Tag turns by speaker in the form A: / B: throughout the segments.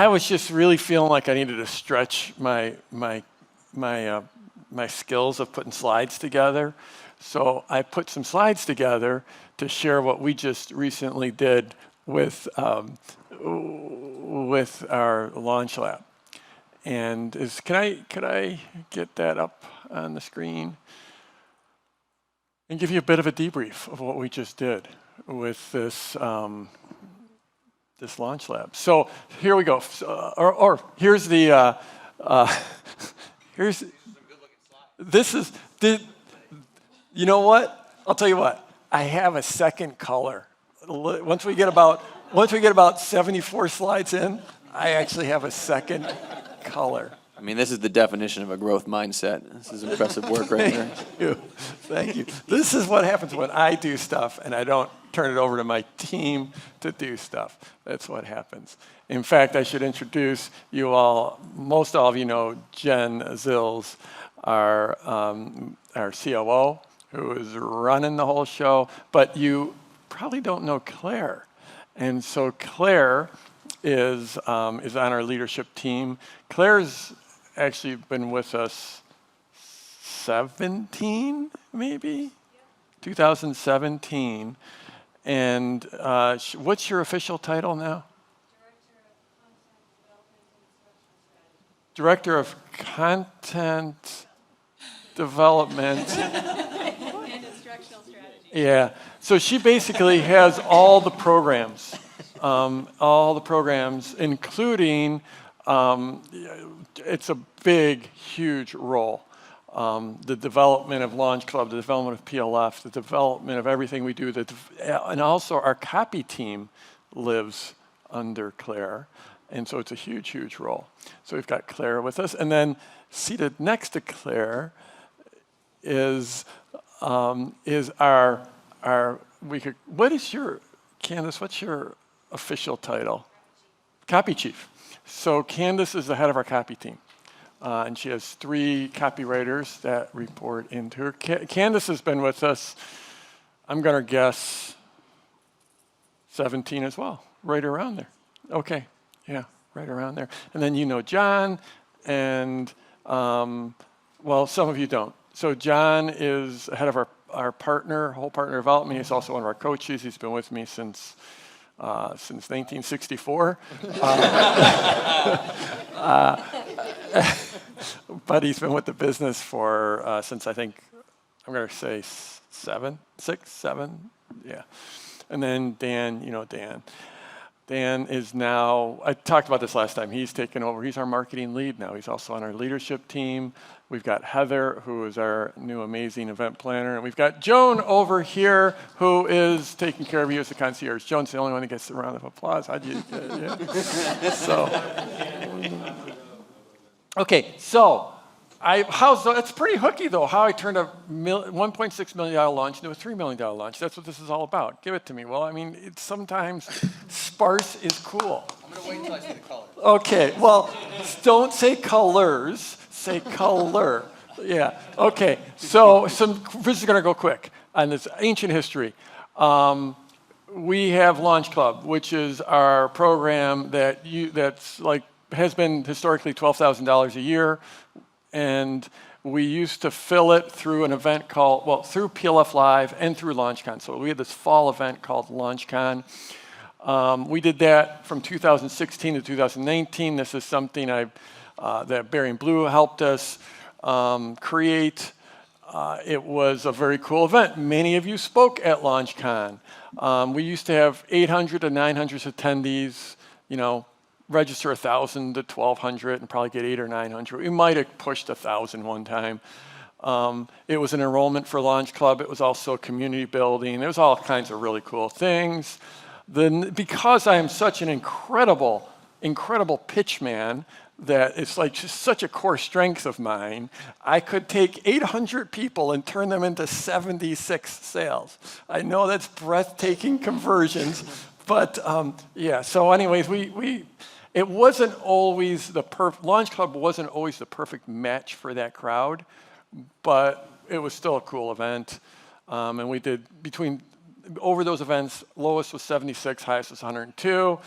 A: I was just really feeling like I needed to stretch my skills of putting slides together. So I put some slides together to share what we just recently did with our launch lab. And could I get that up on the screen and give you a bit of a debrief of what we just did with this this launch lab. So here we go. Or here's the here's this is you know what? I'll tell you what. I have a second color. Once we get about 74 slides in, I actually have a second color.
B: I mean, this is the definition of a growth mindset. This is impressive work right there.
A: Thank you. This is what happens when I do stuff and I don't turn it over to my team to do stuff. That's what happens. In fact, I should introduce you all. Most all of you know Jen Zills, our COO, who is running the whole show, but you probably don't know Claire. And so Claire is on our leadership team. Claire's actually been with us 17, maybe? 2017. And what's your official title now? Director of Content Development.
C: And instructional strategy.
A: Yeah. So she basically has all the programs, including, it's a big, huge role. The development of Launch Club, the development of PLF, the development of everything we do, and also our copy team lives under Claire. And so it's a huge, huge role. So we've got Claire with us. And then seated next to Claire is our what is your, Candace, what's your official title? Copy chief. So Candace is the head of our copy team. And she has 3 copywriters that report into her. Candace has been with us, I'm going to guess, 17 as well, right around there. Okay, yeah, right around there. And then you know John, and, well, some of you don't. So John is head of our whole partner development. He's also one of our coaches. He's been with me since 1964. But he's been with the business for since I think, I'm going to say 7, yeah. And then Dan, you know Dan. Dan is now, I talked about this last time, he's taken over, he's our marketing lead now. He's also on our leadership team. We've got Heather, who is our new amazing event planner. And we've got Joan over here, who is taking care of you as the concierge. Joan's the only one that gets a round of applause. How'd you get it? Yeah. So, okay, so it's pretty hooky though, how I turned a $1.6 million launch into a $3 million launch. That's what this is all about. Give it to me. Well, I mean, it's sometimes sparse is cool.
B: I'm going to wait until I see the color.
A: Okay, well, don't say colors, say color. Yeah, okay. So this is going to go quick on this ancient history. We have Launch Club, which is our program that's like has been historically $12,000 a year. And we used to fill it through an event through PLF Live and through LaunchCon. So we had this fall event called LaunchCon. We did that from 2016 to 2019. This is something that Barry and Blue helped us create. It was a very cool event. Many of you spoke at LaunchCon. We used to have 800 to 900 attendees, register 1,000 to 1,200 and probably get 800 or 900. We might have pushed 1,000 one time. It was an enrollment for Launch Club. It was also community building. There was all kinds of really cool things. Because I am such an incredible pitch man, that it's like just such a core strength of mine, I could take 800 people and turn them into 76 sales. I know that's breathtaking conversions, but yeah. So anyways, it wasn't always Launch Club wasn't always the perfect match for that crowd, but it was still a cool event. And we did over those events, lowest was 76, highest was 102.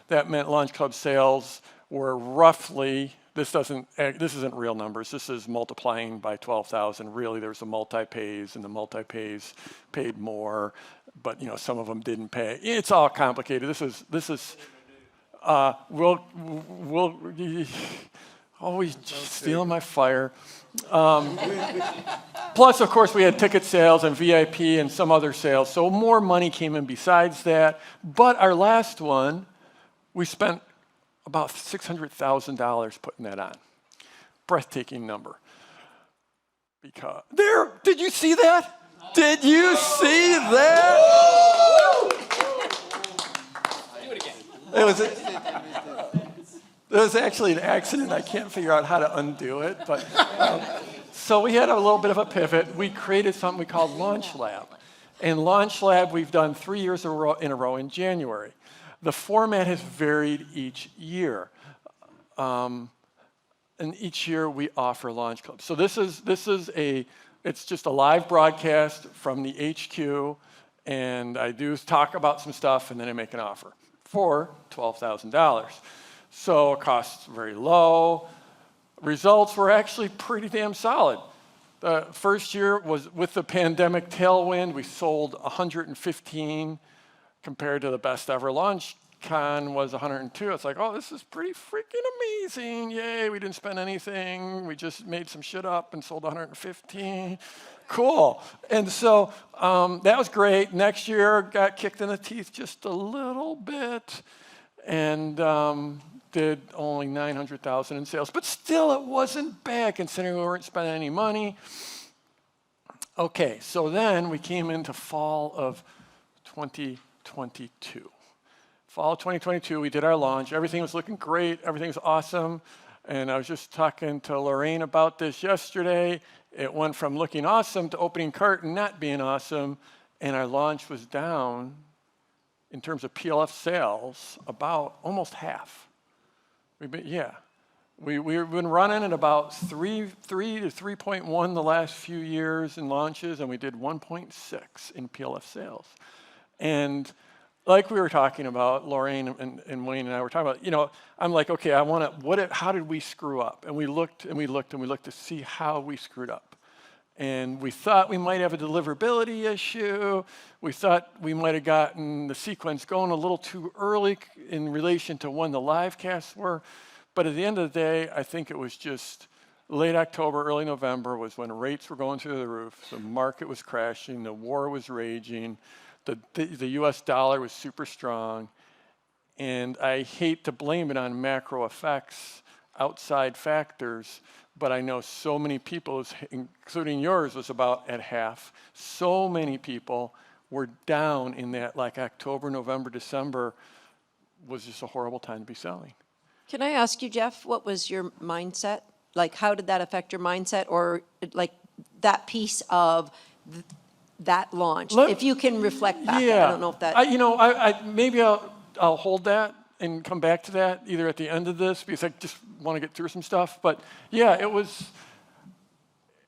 A: That meant Launch Club sales were roughly, this isn't real numbers, this is multiplying by 12,000. Really, there's the multi-pays, and the multi-pays paid more, but some of them didn't pay. It's all complicated. This is we'll always stealing my fire. Plus, of course, we had ticket sales and VIP and some other sales, so more money came in besides that. But our last one, we spent about $600,000 putting that on. Breathtaking number. Because did you see that? Did you see that?
C: Do it again.
A: It was actually an accident. I can't figure out how to undo it. But so we had a little bit of a pivot. We created something we called Launch Lab. And Launch Lab we've done 3 years in a row in January. The format has varied each year. And each year we offer Launch Club. So it's just a live broadcast from the HQ, and I do talk about some stuff, and then I make an offer for $12,000. So costs very low. Results were actually pretty damn solid. The first year was with the pandemic tailwind, we sold 115 compared to the best ever launch con was 102. It's like, oh, this is pretty freaking amazing. Yay, we didn't spend anything. We just made some shit up and sold 115. Cool. And so that was great. Next year, got kicked in the teeth just a little bit and did only 900,000 in sales. But still, it wasn't bad considering we weren't spending any money. Okay, so then we came into fall of 2022. Fall of 2022, we did our launch. Everything was looking great. Everything was awesome. And I was just talking to Lorraine about this yesterday. It went from looking awesome to opening cart and not being awesome. And our launch was down, in terms of PLF sales, about almost half. We've been running at about 3 to 3.1 the last few years in launches, and we did 1.6 in PLF sales. And like we were talking about, Lorraine and Wayne and I were talking about, I'm like, okay, how did we screw up? And we looked to see how we screwed up. And we thought we might have a deliverability issue. We thought we might have gotten the sequence going a little too early in relation to when the live casts were. But at the end of the day, I think it was just late October, early November was when rates were going through the roof. The market was crashing. The war was raging. The US dollar was super strong. And I hate to blame it on macro effects, outside factors, but I know so many people, including yours, was about at half. So many people were down in that, like October, November, December was just a horrible time to be selling.
D: Can I ask you, Jeff, what was your mindset? Like, how did that affect your mindset, or like that piece of that launch? If you can reflect back,
A: yeah,
D: I don't know if that.
A: Maybe I'll hold that and come back to that either at the end of this because I just want to get through some stuff. But yeah,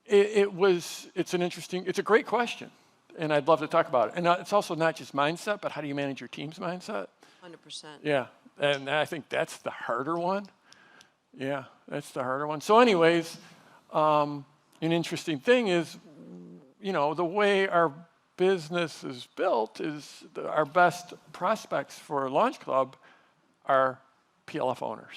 A: it's a great question, and I'd love to talk about it. And it's also not just mindset, but how do you manage your team's mindset?
D: 100%.
A: Yeah, and I think that's the harder one. Yeah, that's the harder one. So anyways, an interesting thing is, the way our business is built is our best prospects for Launch Club are PLF owners.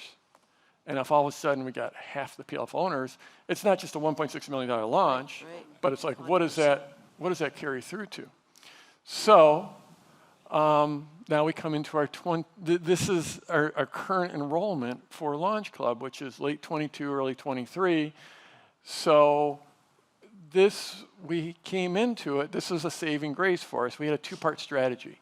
A: And if all of a sudden we got half the PLF owners, it's not just a $1.6 million launch,
D: Right.
A: but it's like, what does that carry through to? So now we come into this is our current enrollment for Launch Club, which is late 22, early 23. So we came into it, this is a saving grace for us. We had a two-part strategy.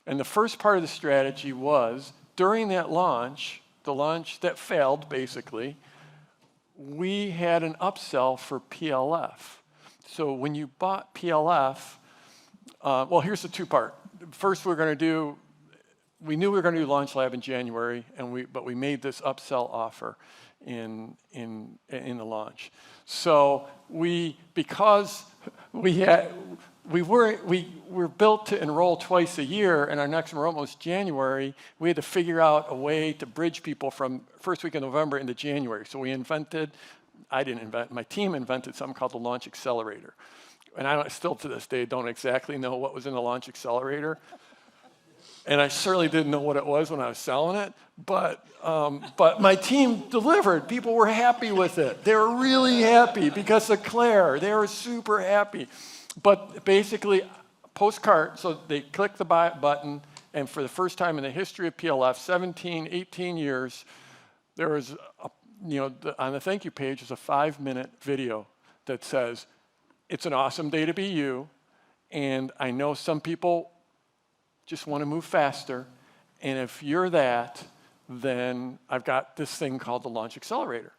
A: And the first part of the strategy was, during that launch, the launch that failed, basically, we had an upsell for PLF. So when you bought PLF, here's the two-part. First, we're going to do we knew we were going to do Launch Lab in January, but we made this upsell offer in the launch. So because we were built to enroll twice a year, and our next enrollment was January, we had to figure out a way to bridge people from first week of November into January. So I didn't invent, my team invented something called the Launch Accelerator. And I still to this day don't exactly know what was in the Launch Accelerator. And I certainly didn't know what it was when I was selling it, but my team delivered. People were happy with it. They were really happy because of Claire. They were super happy. But basically, postcard, so they click the buy button, and for the first time in the history of PLF, 17, 18 years, there was, on the thank you page is a 5-minute video that says, it's an awesome day to be you, and I know some people just want to move faster, and if you're that, then I've got this thing called the Launch Accelerator.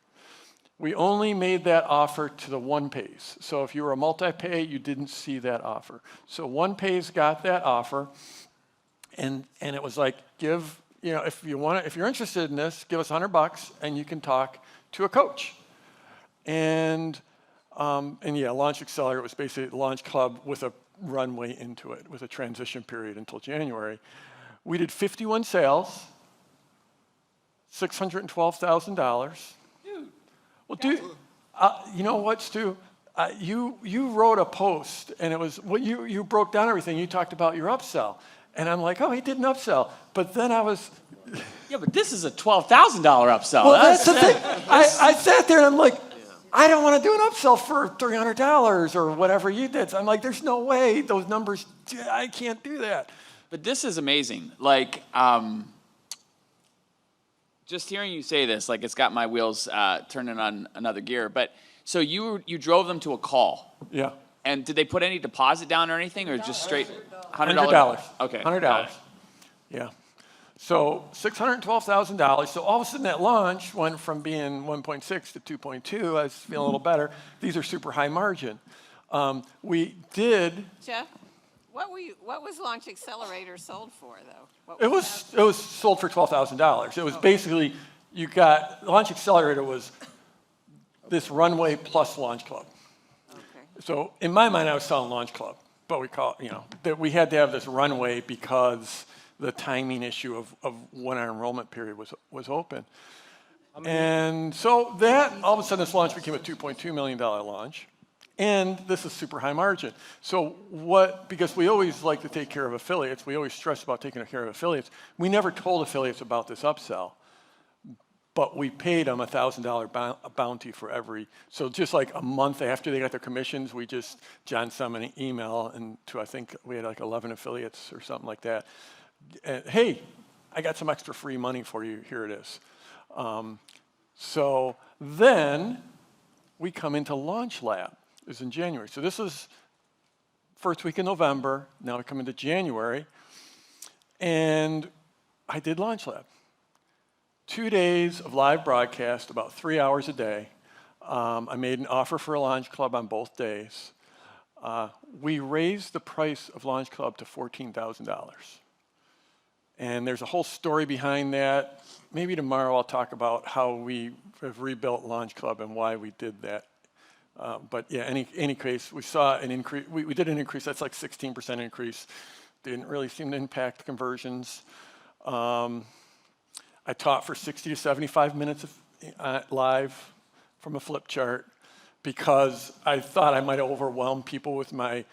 A: We only made that offer to the one-pays. So if you were a multi-pay, you didn't see that offer. So one-pays got that offer, and it was like, if you're interested in this, give us $100 and you can talk to a coach. And yeah, Launch Accelerator was basically the Launch Club with a runway into it, with a transition period until January. We did 51 sales, $612,000. Well, dude, you know what, Stu? You wrote a post, and it was you broke down everything. You talked about your upsell, and I'm like, oh, he did an upsell. But then I was,
C: Yeah, but this is a $12,000 upsell.
A: well, that's the thing. I sat there and I'm like, I don't want to do an upsell for $300 or whatever you did. So I'm like, there's no way those numbers. I can't do that.
C: But this is amazing. Like, just hearing you say this, like it's got my wheels turning on another gear. But so you drove them to a call.
A: Yeah.
C: And did they put any deposit down or anything, or just straight
A: $100.
C: Okay.
A: $100. Yeah. So $612,000. So all of a sudden that launch went from being 1.6 to 2.2. I was feeling a little better. These are super high margin. We did.
E: Jeff, what was Launch Accelerator sold for, though?
A: It was sold for $12,000. It was basically Launch Accelerator was this runway plus Launch Club.
E: Okay.
A: So in my mind, I was selling Launch Club, but that we had to have this runway because the timing issue of when our enrollment period was open. And so that, all of a sudden, this launch became a $2.2 million launch. And this is super high margin. So because we always like to take care of affiliates, we always stress about taking care of affiliates. We never told affiliates about this upsell, but we paid them a $1,000 bounty for every. So just like a month after they got their commissions, John sent an email I think we had like 11 affiliates or something like that. Hey, I got some extra free money for you. Here it is. So then we come into Launch Lab. It was in January. So this is first week in November. Now we come into January. And I did Launch Lab. 2 days of live broadcast, about 3 hours a day. I made an offer for a Launch Club on both days. We raised the price of Launch Club to $14,000. And there's a whole story behind that. Maybe tomorrow I'll talk about how we have rebuilt Launch Club and why we did that. But yeah, any case, we saw an increase. We did an increase. That's like 16% increase. Didn't really seem to impact conversions. I taught for 60 to 75 minutes live from a flip chart because I thought I might overwhelm people with my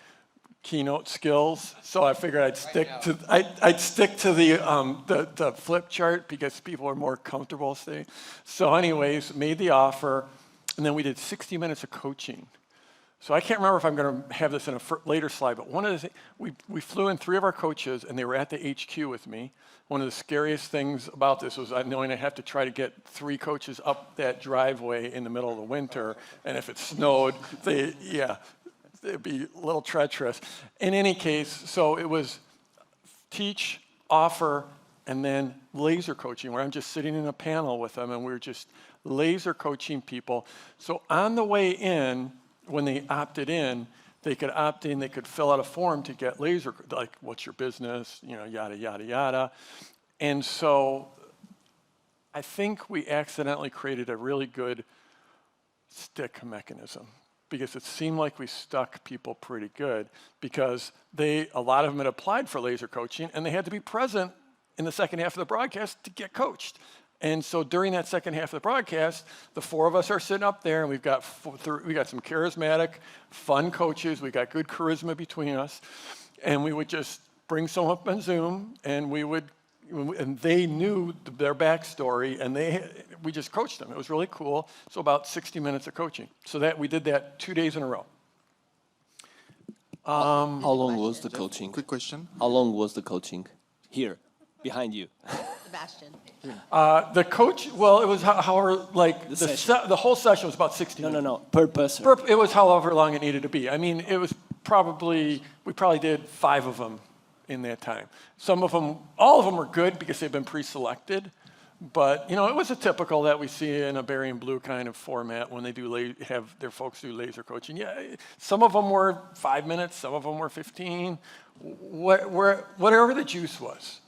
A: keynote skills. So I figured I'd stick to the flip chart because people are more comfortable saying. So anyways, made the offer. And then we did 60 minutes of coaching. So I can't remember if I'm going to have this in a later slide, but one of the things, we flew in 3 of our coaches, and they were at the HQ with me. One of the scariest things about this was knowing I'd have to try to get 3 coaches up that driveway in the middle of the winter, and if it snowed, it'd be a little treacherous. In any case, so it was teach, offer, and then laser coaching, where I'm just sitting in a panel with them, and we're just laser coaching people. So on the way in, when they opted in, they could opt in, they could fill out a form to get laser, like what's your business, yada, yada, yada. And so I think we accidentally created a really good stick mechanism because it seemed like we stuck people pretty good because a lot of them had applied for laser coaching and they had to be present in the second half of the broadcast to get coached. And so during that second half of the broadcast, the four of us are sitting up there and we got some charismatic, fun coaches. We got good charisma between us. And we would just bring someone up on Zoom and they knew their backstory and we just coached them. It was really cool. So about 60 minutes of coaching. So we did that 2 days in a row.
B: How long was the coaching?
F: Quick question.
B: How long was the coaching? Here, behind you.
G: Sebastian.
A: The coach, well, it was however, like the whole session was about 60 minutes.
B: No. Per person.
A: It was however long it needed to be. I mean, it was we probably did 5 of them in that time. Some of them, all of them were good because they've been pre-selected. But, it was a typical that we see in a Berry and Blue kind of format when they have their folks do laser coaching. Yeah, some of them were 5 minutes, some of them were 15, whatever the juice was.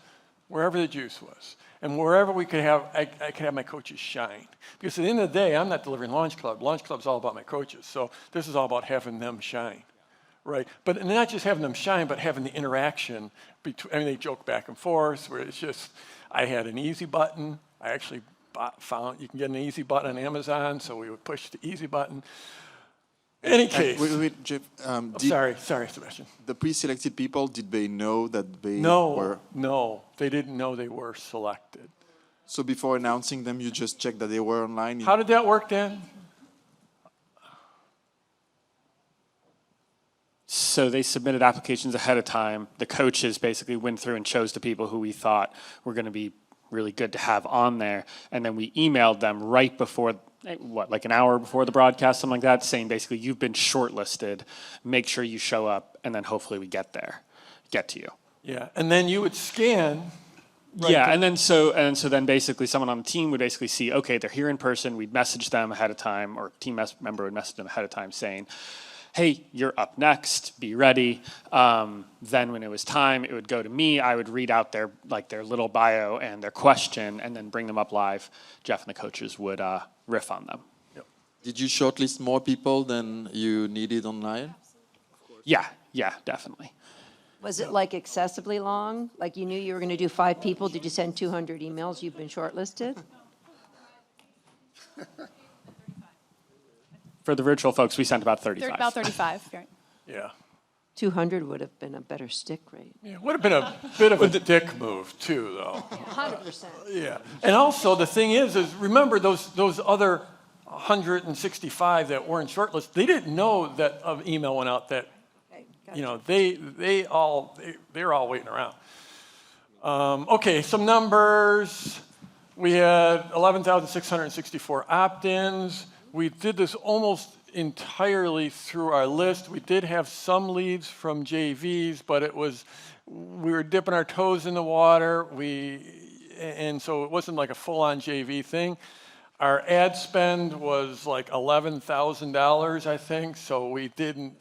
A: Wherever the juice was. And wherever we could have, I could have my coaches shine. Because at the end of the day, I'm not delivering Launch Club. Launch Club's all about my coaches. So this is all about having them shine. Right? But not just having them shine, but having the interaction between, they joke back and forth, where it's just, I had an easy button. I actually found you can get an easy button on Amazon, so we would push the easy button. Any case.
F: Wait, Jeff.
A: Sorry, Sebastian.
F: The pre-selected people, did they know that they were?
A: No, they didn't know they were selected.
F: So before announcing them, you just checked that they were online?
A: How did that work, Dan?
H: So they submitted applications ahead of time. The coaches basically went through and chose the people who we thought were going to be really good to have on there. And then we emailed them right before, like an hour before the broadcast, something like that, saying basically, you've been shortlisted. Make sure you show up, and then hopefully we get to you.
A: Yeah, and then you would scan. Right.
H: Yeah, and then basically someone on the team would basically see, okay, they're here in person. We'd message them ahead of time, or a team member would message them ahead of time saying, hey, you're up next, be ready. Then when it was time, it would go to me. I would read out their little bio and their question and then bring them up live. Jeff and the coaches would riff on them.
A: Yep.
F: Did you shortlist more people than you needed online?
H: Yeah, definitely.
D: Was it like excessively long? Like you knew you were going to do 5 people? Did you send 200 emails? You've been shortlisted?
H: For the virtual folks, we sent about 35.
G: About 35, right.
A: Yeah.
D: 200 would have been a better stick rate.
A: Yeah, it would have been a bit of a dick move, too, though.
D: 100%.
A: Yeah. And also, the thing is remember those other 165 that weren't shortlisted, they didn't know that an email went out that,
D: Okay, gotcha.
A: they're all waiting around. Okay, some numbers. We had 11,664 opt-ins. We did this almost entirely through our list. We did have some leads from JVs, but we were dipping our toes in the water. And so it wasn't like a full-on JV thing. Our ad spend was like $11,000, I think. So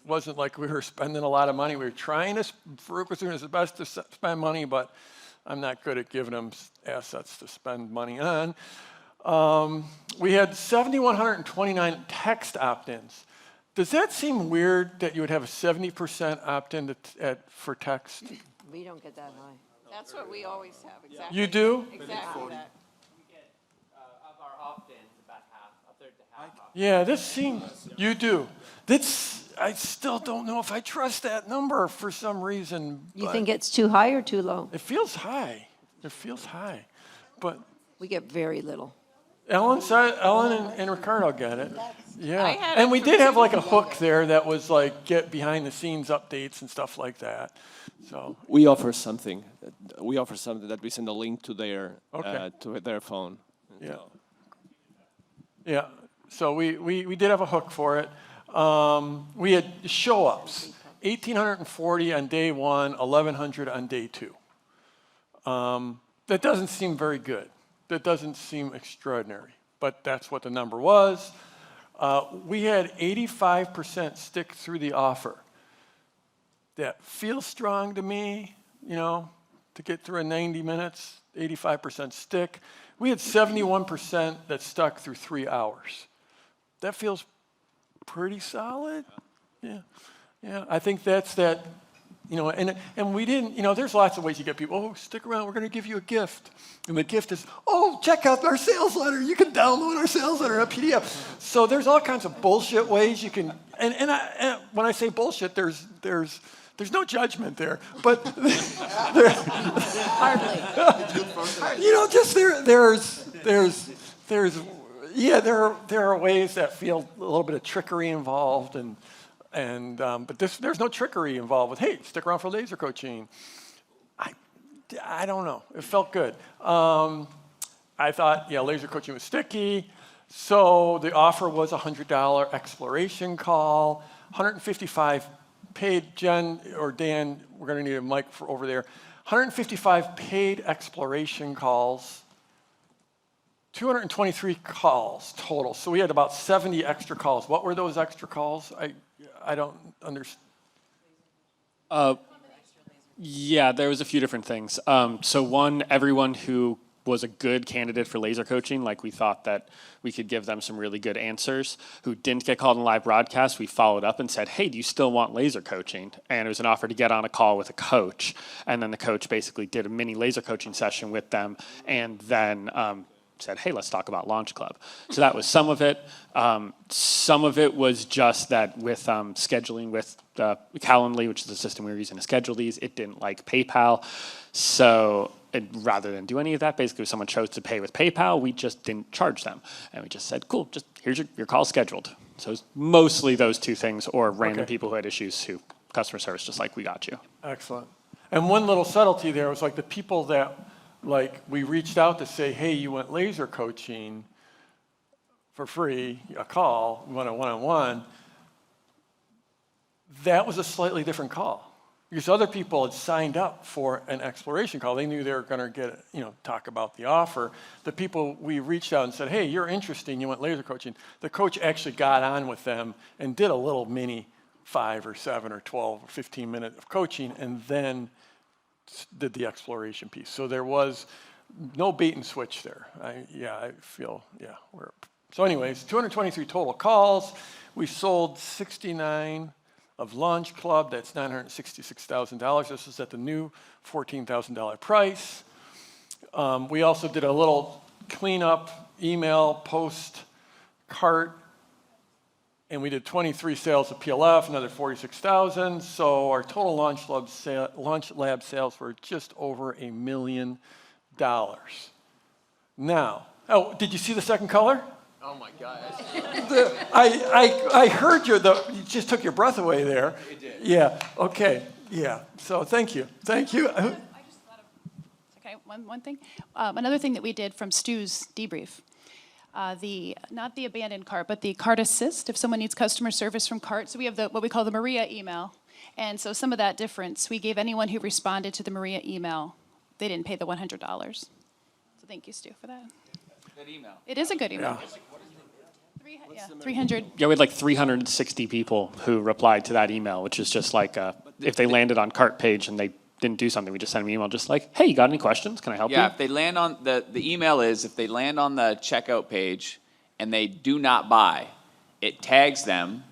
A: wasn't like we were spending a lot of money. We were trying to, Farouk was doing his best to spend money, but I'm not good at giving him assets to spend money on. We had 7,129 text opt-ins. Does that seem weird that you would have a 70% opt-in for text?
D: We don't get that high.
E: That's what we always have, exactly.
A: You do?
E: Exactly that.
C: Of our opt-ins, about half, a third to half.
A: Yeah, you do. I still don't know if I trust that number for some reason.
D: You
A: but
D: think it's too high or too low?
A: it feels high. But
D: We get very little.
A: Ellen and Ricardo get it. Yeah.
E: I had
A: And
E: it
A: we
E: for
A: did have like a hook there that was like get behind the scenes updates and stuff like that. So
B: We offer something. That we send a link to their phone.
A: yeah. Yeah. So we did have a hook for it. We had show ups. 1,840 on day 1, 1,100 on day 2. That doesn't seem very good. That doesn't seem extraordinary, but that's what the number was. We had 85% stick through the offer. That feels strong to me, to get through a 90 minutes, 85% stick. We had 71% that stuck through 3 hours. That feels pretty solid. Yeah, yeah. I think that's that. And we didn't. There's lots of ways you get people. Oh, stick around. We're going to give you a gift, and the gift is, oh, check out our sales letter. You can download our sales letter in a PDF. So there's all kinds of bullshit ways you can. And when I say bullshit, there's no judgment there, but
D: Hardly.
A: just there are ways that feel a little bit of trickery involved, but there's no trickery involved with, hey, stick around for laser coaching. I don't know. It felt good. I thought, laser coaching was sticky. So the offer was a $100 exploration call, 155 paid. Jen or Dan, we're going to need a mic for over there. 155 paid exploration calls, 223 calls total. So we had about 70 extra calls. What were those extra calls? I don't understand.
H: Yeah, there was a few different things. So one, everyone who was a good candidate for laser coaching, like we thought that we could give them some really good answers, who didn't get called in live broadcast, we followed up and said, hey, do you still want laser coaching? And it was an offer to get on a call with a coach. And then the coach basically did a mini laser coaching session with them and then said, hey, let's talk about Launch Club. So that was some of it. Some of it was just that with scheduling with Calendly, which is the system we were using to schedule these, it didn't like PayPal. So rather than do any of that, basically if someone chose to pay with PayPal, we just didn't charge them. And we just said, cool, just here's your call scheduled. So it's mostly those two things, or random people who had issues who customer service, just like we got you.
A: Excellent. And one little subtlety there was like the people that we reached out to say, hey, you want laser coaching for free, a call, you want a one-on-one. That was a slightly different call. Because other people had signed up for an exploration call. They knew they were going to talk about the offer. The people we reached out and said, hey, you're interesting, you want laser coaching. The coach actually got on with them and did a little mini 5 or 7 or 12 or 15 minutes of coaching and then did the exploration piece. So there was no bait and switch there. So anyways, 223 total calls. We sold 69 of Launch Club. That's $966,000. This is at the new $14,000 price. We also did a little cleanup email post cart, and we did 23 sales of PLF, another 46,000. So our total Launch Lab sales were just over $1 million. Now, did you see the second color?
C: Oh my gosh.
A: I heard you just took your breath away there.
C: It did.
A: Yeah, okay, yeah. So thank you.
G: I just thought of, okay, one thing. Another thing that we did from Stu's debrief, not the abandoned cart, but the cart assist, if someone needs customer service from cart. So we have what we call the Maria email. And so some of that difference, we gave anyone who responded to the Maria email, they didn't pay the $100. So thank you, Stu, for that.
C: Good email.
G: It is a good email.
A: Yeah.
G: 300.
H: Yeah, we had 360 people who replied to that email, which is just like if they landed on cart page and they didn't do something, we just sent them an email just like, hey, you got any questions? Can I help you?
C: Yeah, if they land on the email is if they land on the checkout page and they do not buy, it tags them,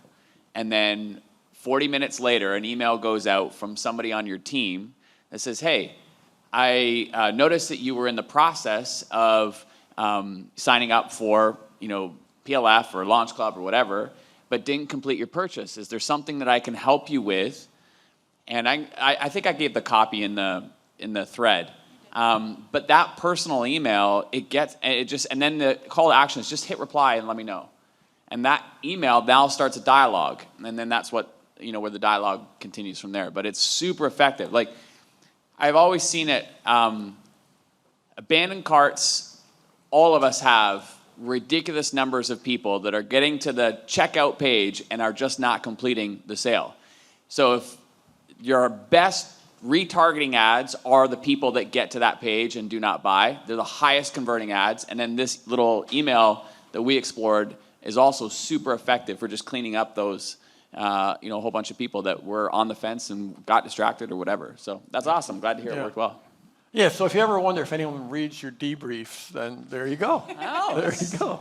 C: and then 40 minutes later, an email goes out from somebody on your team that says, hey, I noticed that you were in the process of signing up for, PLF or Launch Club or whatever, but didn't complete your purchase. Is there something that I can help you with? And I think I gave the copy in the thread. But that personal email, and then the call to action is just hit reply and let me know. And that email now starts a dialogue, and then that's what where the dialogue continues from there. But it's super effective. Like I've always seen it. Abandoned carts, all of us have ridiculous numbers of people that are getting to the checkout page and are just not completing the sale. So if your best retargeting ads are the people that get to that page and do not buy, they're the highest converting ads. And then this little email that we explored is also super effective for just cleaning up those, a whole bunch of people that were on the fence and got distracted or whatever. So that's awesome. Glad to hear it worked well.
A: Yeah, so if you ever wonder if anyone reads your debriefs, then there you go. There you go.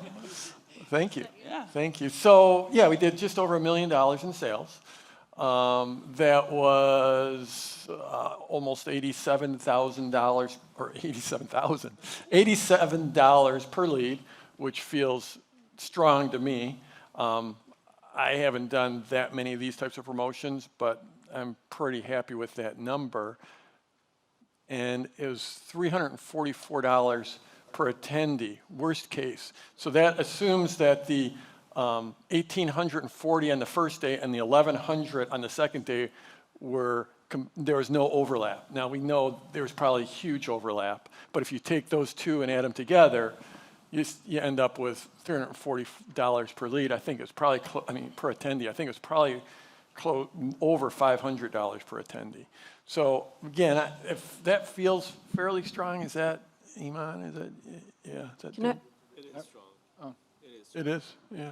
A: Thank you. Thank you. So, yeah, we did just over $1 million in sales. That was almost $87,000, or $87 per lead, which feels strong to me. I haven't done that many of these types of promotions, but I'm pretty happy with that number. And it was $344 per attendee, worst case. So that assumes that the 1,840 on the first day and the 1,100 on the second day there was no overlap. Now we know there's probably huge overlap, but if you take those two and add them together, you end up with $340 per lead. I think it's probably, per attendee. I think it's probably over $500 per attendee. So again, if that feels fairly strong, is that, Iman? Is that, yeah? Is that
D: Can I-
B: It is strong.
I: Oh.
A: It is, yeah.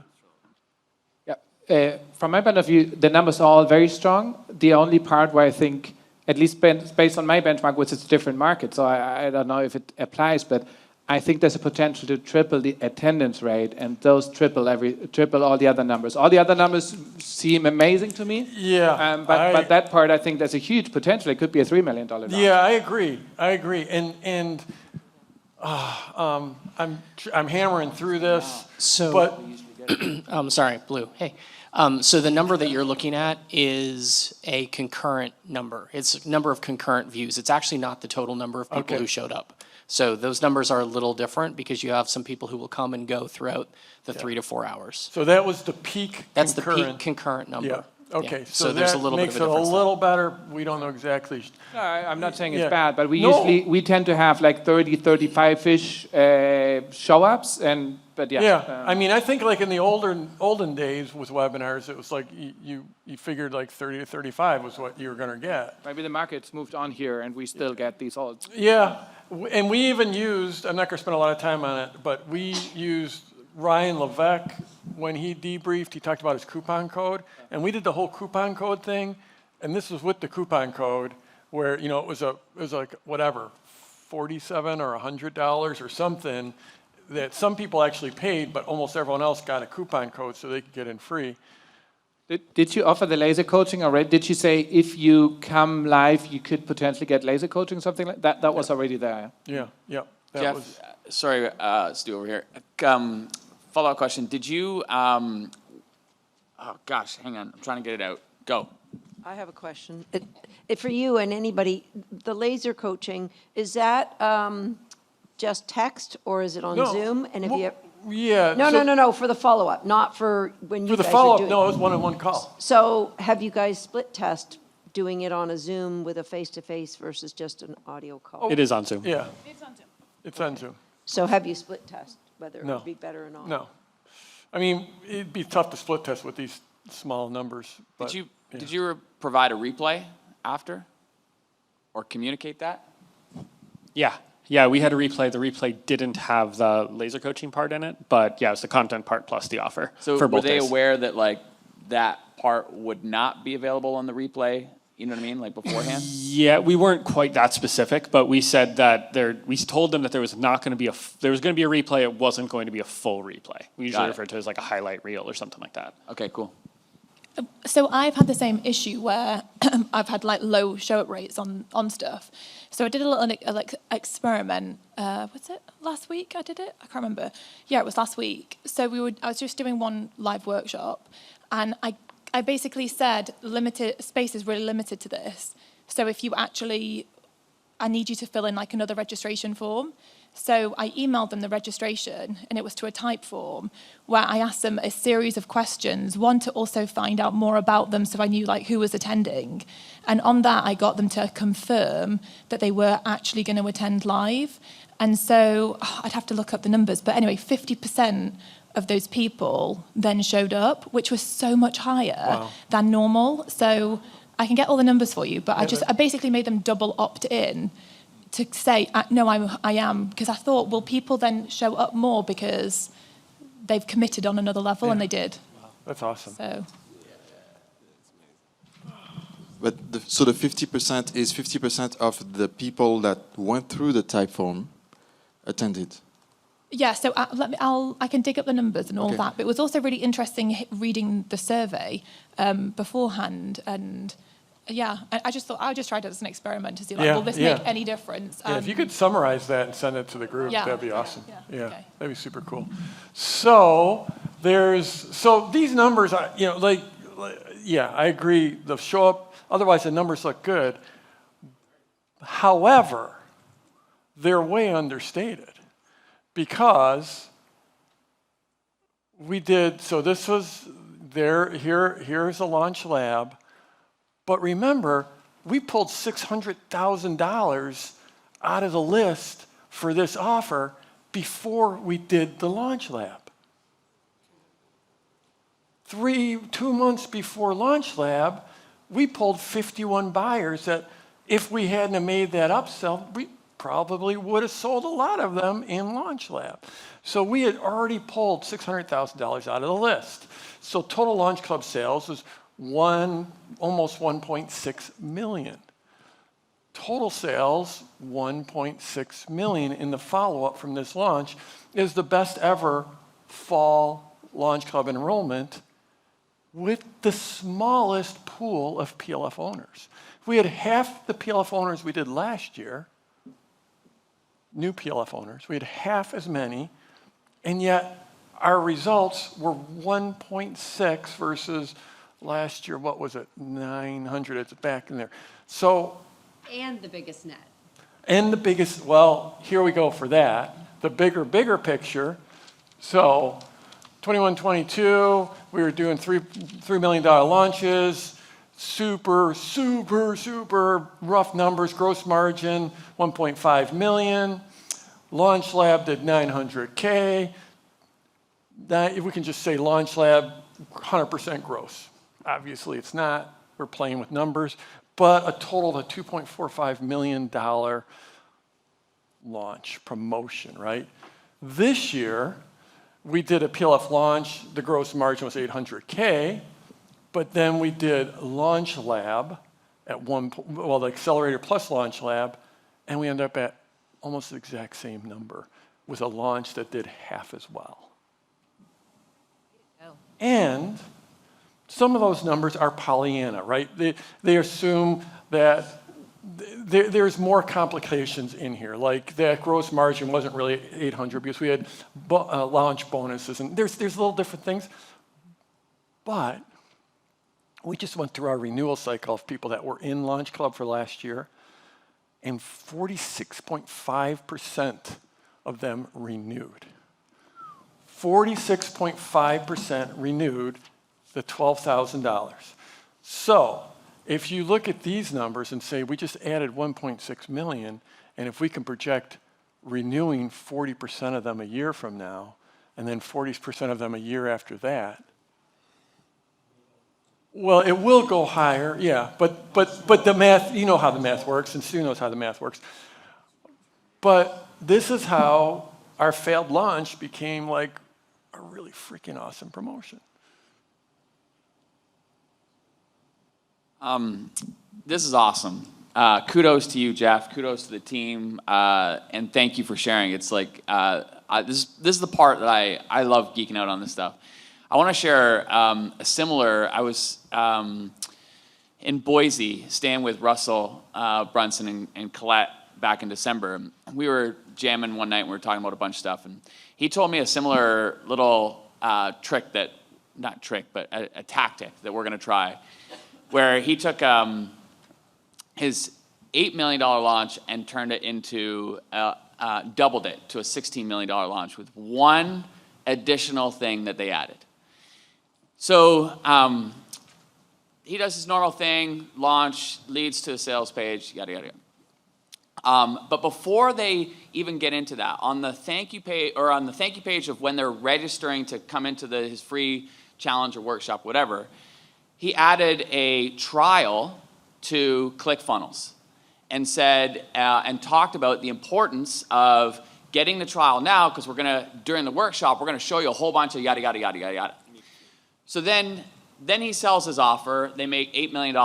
I: Yeah. From my point of view, the numbers are all very strong. The only part where I think, at least based on my benchmark, which is a different market, so I don't know if it applies, but I think there's a potential to triple the attendance rate, and those triple all the other numbers. All the other numbers seem amazing to me.
A: Yeah.
I: But that part, I think there's a huge potential. It could be a $3 million launch.
A: Yeah, I agree. And I'm hammering through this.
J: So,
A: but
J: sorry, Blue. Hey. So the number that you're looking at is a concurrent number. It's a number of concurrent views. It's actually not the total number of people who showed up. So those numbers are a little different because you have some people who will come and go throughout the 3 to 4 hours.
A: So that was the peak
J: That's
A: concurrent.
J: the peak concurrent number.
A: Yeah. Okay.
J: Yeah.
A: So
J: there's
A: that
J: a little
A: makes
J: bit of
A: it
J: a
A: a
J: difference.
A: little better. We don't know exactly.
I: No, I'm not saying
A: Yeah.
I: it's bad, but
A: No.
I: we tend to have like 30, 35-ish show-ups, but yeah.
A: Yeah. I mean, I think like in the olden days with webinars, it was like you figured like 30 to 35 was what you were going to get.
I: Maybe the market's moved on here, and we still get these odds.
A: Yeah. And we even used, I'm not going to spend a lot of time on it, but we used Ryan Levesque, when he debriefed, he talked about his coupon code, and we did the whole coupon code thing, and this was with the coupon code, where it was like whatever, $47 or $100 or something that some people actually paid, but almost everyone else got a coupon code so they could get in free.
I: Did you offer the laser coaching already? Did you say if you come live, you could potentially get laser coaching, something like that? That was already there.
A: Yeah. That
C: Jeff,
A: was,
C: sorry, Stu over here. Follow-up question. Did you, oh gosh, hang on. I'm trying to get it out. Go.
D: I have a question. For you and anybody, the laser coaching, is that just text or is it on
A: No.
D: Zoom? And if
A: Well,
D: you
A: yeah.
D: No, for the follow-up, not for when you
A: For the
D: guys are
A: follow-up,
D: doing.
A: no, it was one-on-one call.
D: So have you guys split test doing it on a Zoom with a face-to-face versus just an audio call?
H: It is on Zoom.
A: Yeah,
G: It's on Zoom.
A: it's on Zoom.
D: So have you split test, whether it
A: No.
D: would be better or not?
A: No. I mean, it'd be tough to split test with these small numbers. But,
C: Did you provide a replay after? Or communicate that?
H: Yeah, we had a replay. The replay didn't have the laser coaching part in it, but yeah, it's the content part plus the offer
C: So
H: for
C: were
H: both
C: they
H: days.
C: aware that like that part would not be available on the replay? You know what I mean? Like beforehand?
H: Yeah, we weren't quite that specific, but we said that we told them that there was not going to be there was going to be a replay. It wasn't going to be a full replay. We usually
C: Got it.
H: refer to it as like a highlight reel or something like that.
C: Okay, cool.
G: So I've had the same issue where I've had like low show-up rates on stuff. So I did a little like experiment. Was it last week I did it? I can't remember. Yeah, it was last week. So I was just doing one live workshop, and I basically said limited space is really limited to this. So if you actually, I need you to fill in like another registration form. So I emailed them the registration, and it was to a type form where I asked them a series of questions, one to also find out more about them so I knew like who was attending. And on that, I got them to confirm that they were actually going to attend live. And so I'd have to look up the numbers, but anyway, 50% of those people then showed up, which was so much higher than normal. So I can get all the numbers for you, but I basically made them double opt in to say, no, I am, because I thought, will people then show up more because they've committed on another level, and they did.
A: That's awesome.
G: So
F: But so the 50% is 50% of the people that went through the Typeform attended.
K: Yeah, so I can dig up the numbers and all
F: Okay.
K: that, but it was also really interesting reading the survey beforehand, and yeah, I just thought I would just try it as an experiment to see, like,
A: Yeah,
K: will this
A: yeah.
K: make any difference?
A: Yeah, if you could summarize that and send it to the group,
K: Yeah.
A: that'd be awesome.
K: Yeah,
A: Yeah,
K: okay.
A: that'd be super cool. So these numbers, are, yeah, I agree. They'll show up. Otherwise, the numbers look good. However, they're way understated because we did. So this was there. Here's a launch lab. But remember, we pulled $600,000 out of the list for this offer before we did the launch lab. 2 months before launch lab, we pulled 51 buyers that if we hadn't have made that upsell, we probably would have sold a lot of them in launch lab. So we had already pulled $600,000 out of the list. So total launch club sales was almost 1.6 million. Total sales, 1.6 million in the follow-up from this launch is the best ever fall launch club enrollment with the smallest pool of PLF owners. We had half the PLF owners we did last year, new PLF owners. We had half as many, and yet our results were 1.6 versus last year, what was it, 900, it's back in there. So,
D: And the biggest net.
A: and the biggest, well, here we go for that. The bigger picture. So, 21, 22, we were doing $3 million launches, super rough numbers, gross margin, 1.5 million. Launch Lab did 900K. If we can just say Launch Lab, 100% gross. Obviously, it's not. We're playing with numbers. But a total of a $2.45 million launch promotion, right? This year, we did a PLF launch. The gross margin was 800K. But then we did Launch Lab at the Accelerator plus Launch Lab, and we ended up at almost the exact same number with a launch that did half as well. And some of those numbers are Pollyanna, right? They assume that there's more complications in here. Like that gross margin wasn't really 800 because we had launch bonuses, and there's little different things. But we just went through our renewal cycle of people that were in Launch Club for last year, and 46.5% of them renewed. 46.5% renewed the $12,000. So if you look at these numbers and say we just added 1.6 million, and if we can project renewing 40% of them a year from now, and then 40% of them a year after that, well, it will go higher, yeah, but the math, you know how the math works, and Sue knows how the math works. But this is how our failed launch became like a really freaking awesome promotion.
C: This is awesome. Kudos to you, Jeff. Kudos to the team, and thank you for sharing. It's like this is the part that I love geeking out on this stuff. I want to share a similar. I was in Boise, staying with Russell Brunson and Colette back in December. We were jamming one night and we were talking about a bunch of stuff, and he told me a similar little trick but a tactic that we're going to try, where he took his $8 million launch and turned it into, doubled it to a $16 million launch with one additional thing that they added. So he does his normal thing, launch, leads to a sales page, yada, yada, yada. But before they even get into that, on the thank you page, or on the thank you page of when they're registering to come into his free challenge or workshop, whatever, he added a trial to ClickFunnels and said, and talked about the importance of getting the trial now, because during the workshop, we're gonna show you a whole bunch of yada, yada, yada, yada, yada. So then he sells his offer, they make $8 million.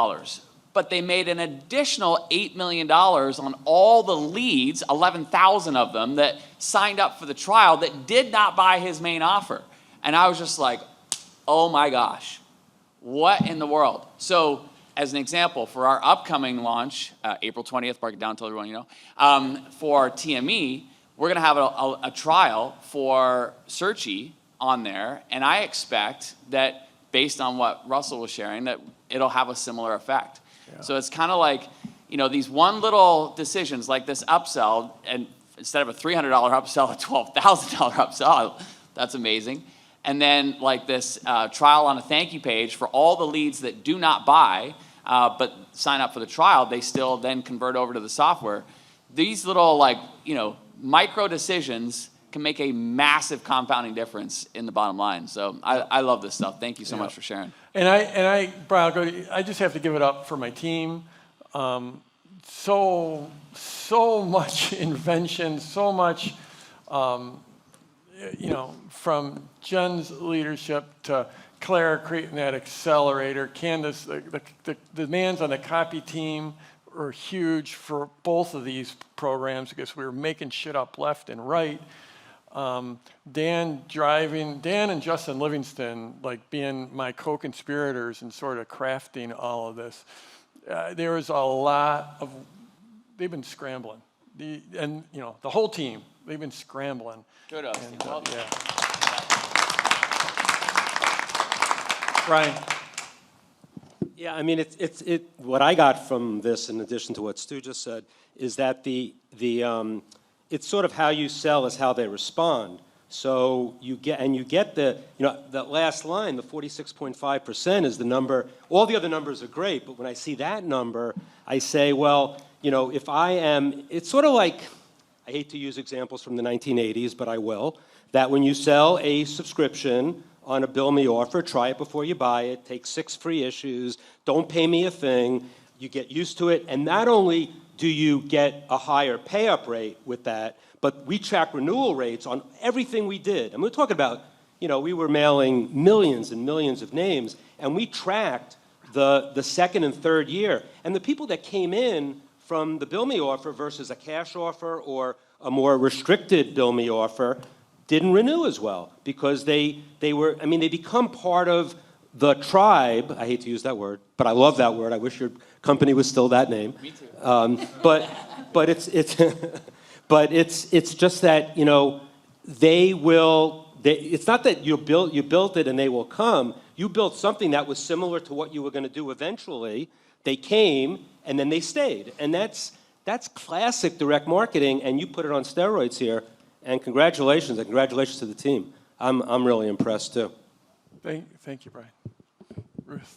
C: but they made an additional $8 million on all the leads, 11,000 of them, that signed up for the trial that did not buy his main offer. And I was just like, oh my gosh, what in the world? So as an example, for our upcoming launch, April 20th, mark it down, tell everyone you know, for TME, we're gonna have a trial for Searchy on there, and I expect that based on what Russell was sharing, that it'll have a similar effect. Yeah. So it's kind of like, you know, these one little decisions like this upsell, and instead of a $300 upsell, a $12,000 upsell, that's amazing. And then like this trial on a thank you page for all the leads that do not buy, but sign up for the trial, they still then convert over to the software. These little like, you know, micro decisions can make a massive compounding difference in the bottom line. So I love this stuff. Thank you so much for sharing.
A: And Brian, I just have to give it up for my team. So much invention, so much, you know, from Jen's leadership to Claire creating that accelerator, Candace, the demands on the copy team were huge for both of these programs because we were making shit up left and right. Dan and Justin Livingston, like being my co-conspirators and sort of crafting all of this. There was a lot of, they've been scrambling. And you know, the whole team, they've been scrambling.
C: Good us.
A: Well, yeah. Brian.
L: Yeah, I mean, what I got from this, in addition to what Stu just said, is that it's sort of how you sell is how they respond. So you get the, you know, that last line, the 46.5% is the number. All the other numbers are great, but when I see that number, I say, well, you know, if I am, it's sort of like, I hate to use examples from the 1980s, but I will, that when you sell a subscription on a Bill Me offer, try it before you buy it, take 6 free issues, don't pay me a thing, you get used to it, and not only do you get a higher pay-up rate with that, but we track renewal rates on everything we did. And we're talking about, you know, we were mailing millions and millions of names, and we tracked the second and third year. And the people that came in from the Bill Me offer versus a cash offer or a more restricted Bill Me offer didn't renew as well because they were, I mean, they become part of the tribe. I hate to use that word, but I love that word. I wish your company was still that name.
C: Me too.
L: But it's just that, you know, it's not that you built it and they will come. You built something that was similar to what you were going to do eventually. They came and then they stayed, and that's classic direct marketing. And you put it on steroids here. And congratulations to the team. I'm really impressed too.
A: Thank you, Brian. Ruth.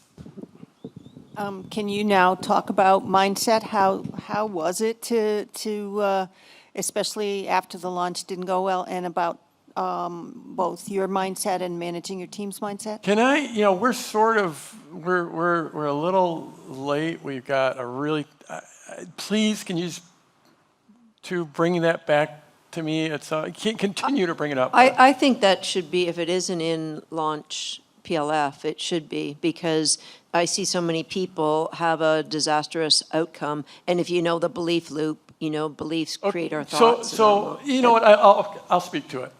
E: Can you now talk about mindset? How was it to especially after the launch didn't go well, and about both your mindset and managing your team's mindset?
A: Can I? You know, we're a little late. We've got a really. Please, can you just bring that back to me? Can't continue to bring it up.
D: I think that should be, if it isn't in launch PLF, it should be, because I see so many people have a disastrous outcome, and if you know the belief loop, you know, beliefs create our thoughts.
A: So you know what? I'll speak to it.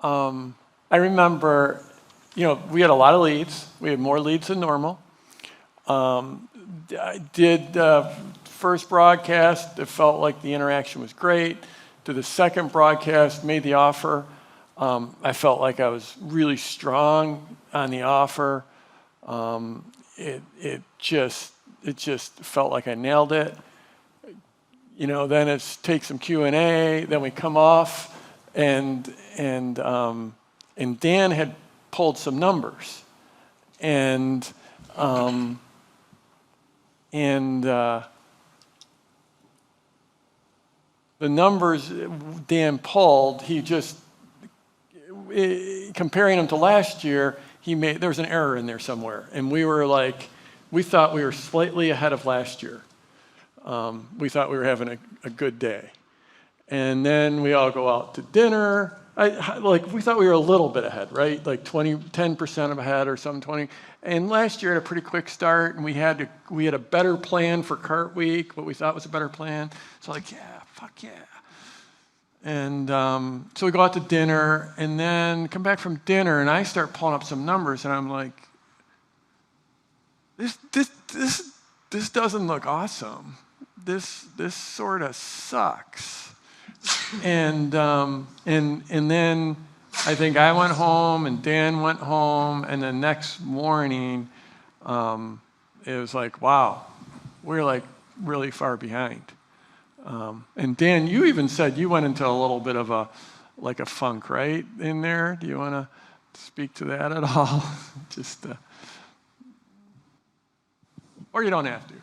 A: I remember, you know, we had a lot of leads. We had more leads than normal. I did first broadcast. It felt like the interaction was great. To the second broadcast, made the offer. I felt like I was really strong on the offer. It just felt like I nailed it. You know, then it's take some Q&A. Then we come off, and Dan had pulled some numbers, and the numbers Dan pulled, he just, comparing them to last year, there was an error in there somewhere. And we were like, we thought we were slightly ahead of last year. We thought we were having a good day. And then we all go out to dinner. like we thought we were a little bit ahead, right? Like 10% ahead or something, 20. And last year had a pretty quick start, and we had a better plan for Cart Week, what we thought was a better plan. So like, yeah, fuck yeah. And so we go out to dinner, and then come back from dinner, and I start pulling up some numbers, and I'm like, this doesn't look awesome. This sort of sucks. And then I think I went home and Dan went home, and the next morning it was like, wow, we're like really far behind. And Dan, you even said you went into a little bit of a funk, right, in there? Do you want to speak to that at all? Just, or you don't have to.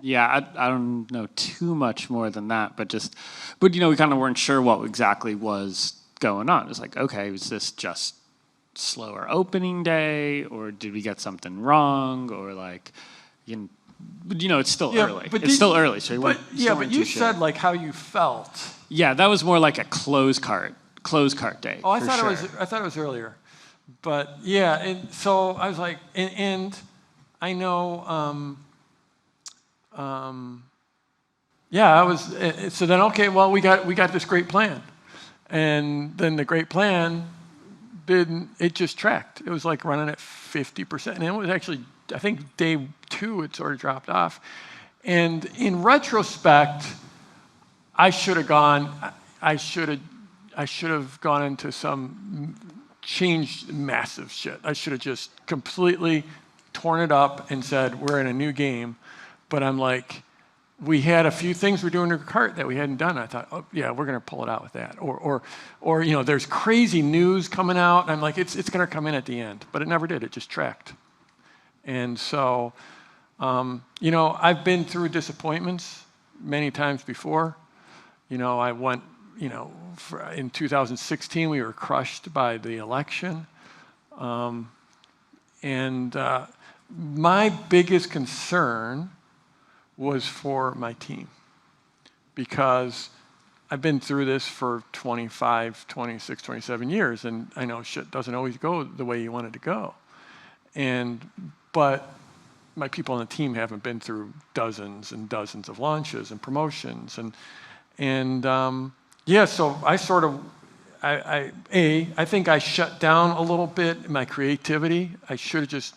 H: Yeah, I don't know too much more than that, but we kind of weren't sure what exactly was going on. It was like, okay, was this just slower opening day, or did we get something wrong, or like, it's still early. It's still early, so
A: but you said like how you felt.
H: Yeah, that was more like a close cart day.
A: Oh, I thought it was earlier, but yeah, and so I was like, and I know. I was. So then, okay, well, we got this great plan, and then the great plan it just tracked. It was like running at 50%, and it was actually, I think day 2 it sort of dropped off. And in retrospect, I should have gone into some changed massive shit. I should have just completely torn it up and said, we're in a new game. But I'm like, we had a few things we're doing in cart that we hadn't done. I thought, oh yeah, we're gonna pull it out with that. Or there's crazy news coming out, and I'm like, it's gonna come in at the end. But it never did, it just tracked. And so, I've been through disappointments many times before. I went, in 2016, we were crushed by the election. My biggest concern was for my team, because I've been through this for 25, 26, 27 years, and I know shit doesn't always go the way you want it to go. But my people on the team haven't been through dozens and dozens of launches and promotions, so I sort of, I think I shut down a little bit in my creativity. I should have just,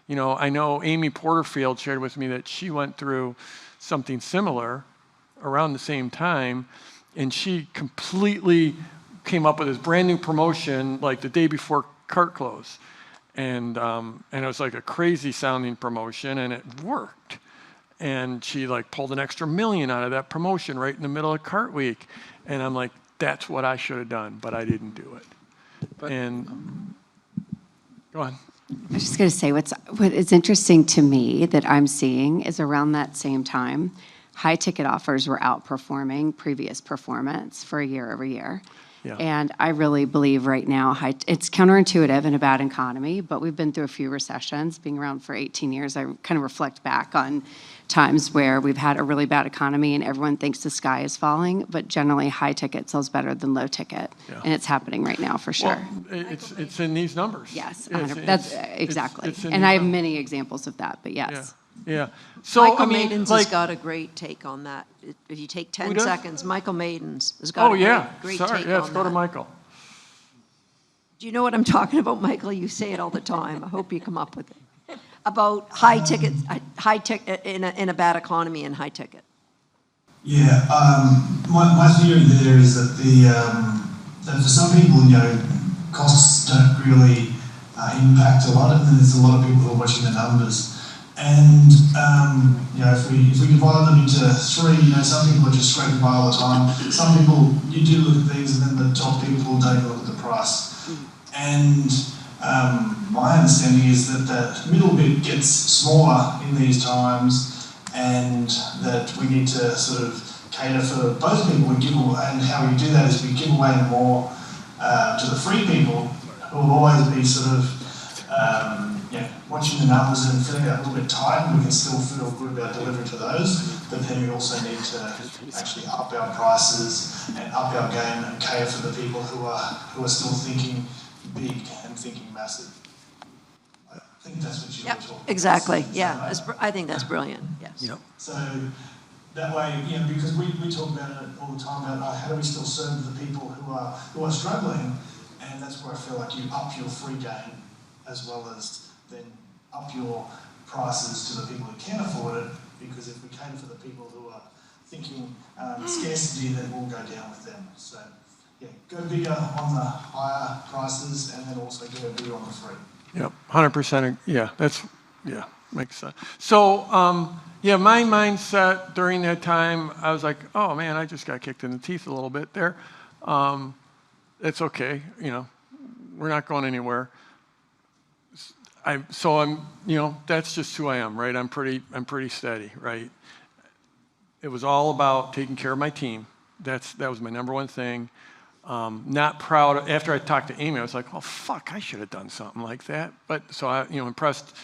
A: I know Amy Porterfield shared with me that she went through something similar around the same time, and she completely came up with this brand new promotion like the day before cart close. And it was like a crazy sounding promotion, and it worked. And she like pulled an extra $1 million out of that promotion right in the middle of Cart Week. And I'm like, that's what I should have done, but I didn't do it. Go on.
M: I was just going to say, what is interesting to me that I'm seeing is around that same time, high ticket offers were outperforming previous performance for year over year. Yeah. And I really believe right now, it's counterintuitive in a bad economy, but we've been through a few recessions. Being around for 18 years, I kind of reflect back on times where we've had a really bad economy and everyone thinks the sky is falling, but generally high ticket sells better than low ticket. Yeah. And it's happening right now for sure.
A: Well, it's in these numbers.
M: Yes, that's exactly. And I have many examples of that, but yes.
A: Yeah. So
D: Michael Maidens has got a great take on that. If you take 10 seconds, Michael Maidens has got a great take on that.
A: Let's go to Michael.
D: Do you know what I'm talking about, Michael? You say it all the time. I hope you come up with it. About high ticket in a bad economy and high ticket.
N: Yeah, my theory there is that that for some people, costs don't really impact a lot, and there's a lot of people who are watching the numbers. And if we divide them into three, some people are just scraping by all the time. Some people, you do look at things, and then the top people take a look at the price. And my understanding is that the middle bit gets smaller in these times, and that we need to sort of cater for both people. And how we do that is we give away more to the free people, who will always be sort of watching the numbers and feeling that a little bit tight, we can still feel good about delivering to those, but then we also need to actually up our prices and up our game and cater for the people who are still thinking big and thinking massive. I think that's what you were talking about.
D: Exactly, yeah, I think that's brilliant, yes.
A: Yep.
N: So that way, because we talk about it all the time about how do we still serve the people who are struggling, and that's where I feel like you up your free game as well as then up your prices to the people who can afford it, because if we cater for the people who are thinking scarcity, then we'll go down with them. So go bigger on the higher prices and then also go bigger on the free.
A: Yep, 100%. Makes sense. So, my mindset during that time, I was like, oh man, I just got kicked in the teeth a little bit there. It's okay, we're not going anywhere. That's just who I am, right? I'm pretty steady, right? It was all about taking care of my team. That was my number one thing. Not proud. After I talked to Amy, I was like, "Oh fuck, I should have done something like that." But so I, impressed.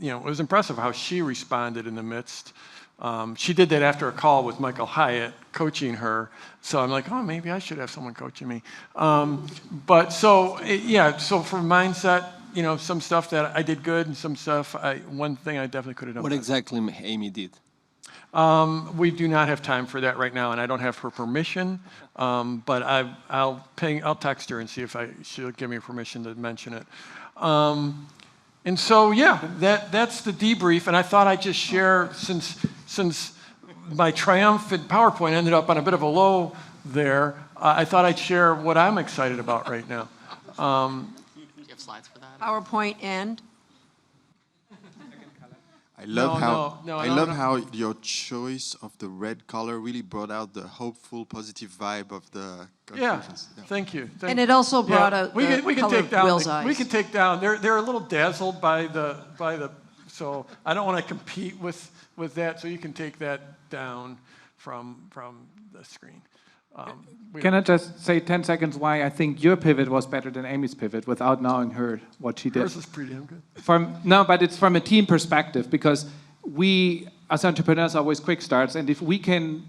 A: It was impressive how she responded in the midst. She did that after a call with Michael Hyatt coaching her. So I'm like, "Oh, maybe I should have someone coaching me." So for mindset, some stuff that I did good, and some stuff one thing I definitely could have done.
B: What exactly Amy did?
A: We do not have time for that right now, and I don't have her permission. But I'll text her and see if she'll give me permission to mention it. And so that's the debrief. And I thought I'd just share, since my triumphant PowerPoint ended up on a bit of a low there. I thought I'd share what I'm excited about right now.
J: Do you have slides for that?
D: PowerPoint and?
F: I love how your choice of the red color really brought out the hopeful, positive vibe of the conference.
A: Yeah. Thank you.
D: And it also brought out
A: we
D: the
A: can
D: color
A: take down
D: Will's eyes.
A: We can take down. They're a little dazzled by the. So I don't want to compete with that. So you can take that down from the screen.
I: Can I just say 10 seconds why I think your pivot was better than Amy's pivot without knowing what she did?
A: Hers is pretty damn good.
I: But it's from a team perspective, because we, as entrepreneurs, are always quick starts, and if we can,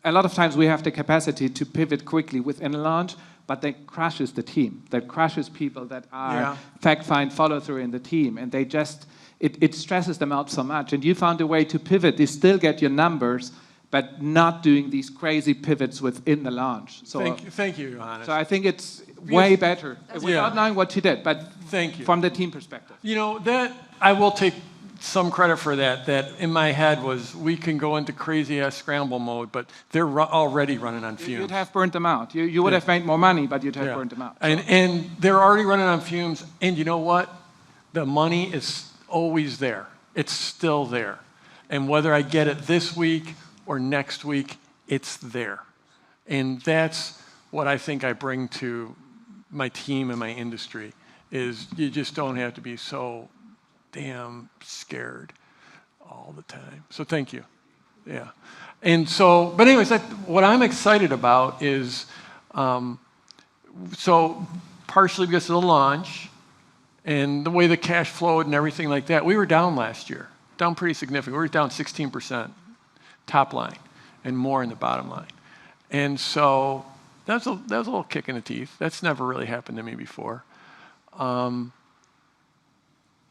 I: a lot of times we have the capacity to pivot quickly within a launch, but that crashes the team. That crashes people that are fact-find follow-through in the team, and they just, it stresses them out so much. And you found a way to pivot. You still get your numbers, but not doing these crazy pivots within the launch. So
A: thank you, Johannes.
I: So I think it's way better without knowing what you did, but
A: thank you.
I: From the team perspective.
A: That I will take some credit for that in my head was we can go into crazy-ass scramble mode, but they're already running on fumes.
I: You'd have burnt them out. You would have made more money, but you'd have burnt them out. So.
A: And they're already running on fumes, and you know what? The money is always there. It's still there. And whether I get it this week or next week, it's there. And that's what I think I bring to my team and my industry, is you just don't have to be so damn scared all the time. So thank you. Yeah. And so, but anyways, what I'm excited about is, so partially because of the launch and the way the cash flowed and everything like that, we were down last year, down pretty significantly. We were down 16%. Top line and more in the bottom line. And so that was a little kick in the teeth. That's never really happened to me before. And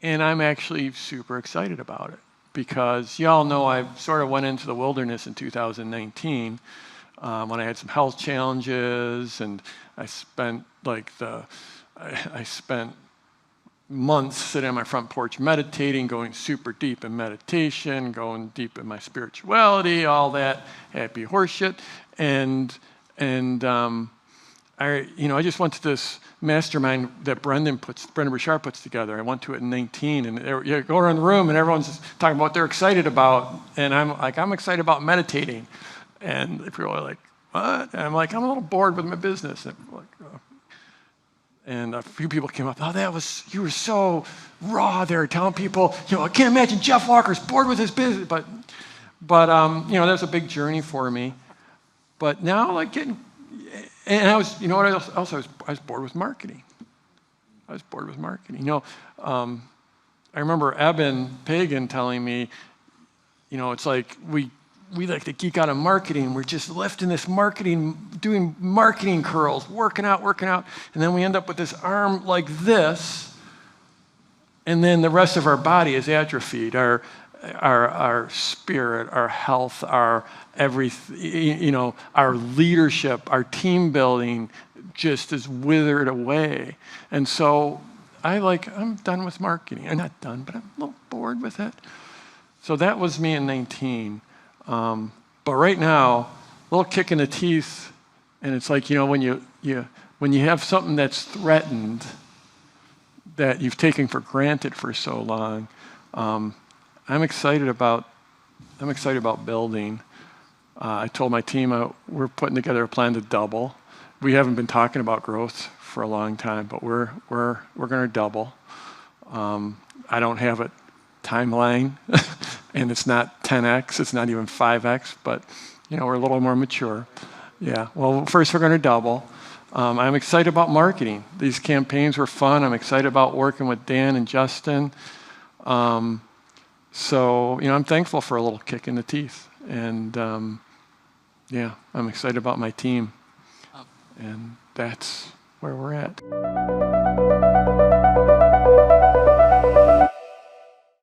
A: I'm actually super excited about it because y'all know I sort of went into the wilderness in 2019 when I had some health challenges, and I spent months sitting on my front porch meditating, going super deep in meditation, going deep in my spirituality, all that happy horseshit. And I just went to this mastermind that Brendan Burchard puts together. I went to it in 19, and you go around the room and everyone's just talking about what they're excited about. And I'm like, I'm excited about meditating. And people are like, what? And I'm like, I'm a little bored with my business. And like, and a few people came up, you were so raw there telling people, I can't imagine Jeff Walker's bored with his business. But that was a big journey for me. But now, I was, I was bored with marketing. I remember Eben Pagan telling me, you know, it's like we like to geek out on marketing. We're just lifting this marketing, doing marketing curls, working out, and then we end up with this arm like this, and then the rest of our body is atrophied. Our spirit, our health, our everything, you know, our leadership, our team building just is withered away. And so I'm done with marketing. I'm not done, but I'm a little bored with it. So that was me in 19. But right now, a little kick in the teeth, and it's like, you know, when you have something that's threatened that you've taken for granted for so long, I'm excited about building. I told my team we're putting together a plan to double. We haven't been talking about growth for a long time, but we're going to double. I don't have a timeline, and it's not 10x, it's not even 5x, but you know, we're a little more mature. Yeah. Well, first we're going to double. I'm excited about marketing. These campaigns were fun. I'm excited about working with Dan and Justin. So, you know, I'm thankful for a little kick in the teeth. And, yeah, I'm excited about my team. And that's where we're at.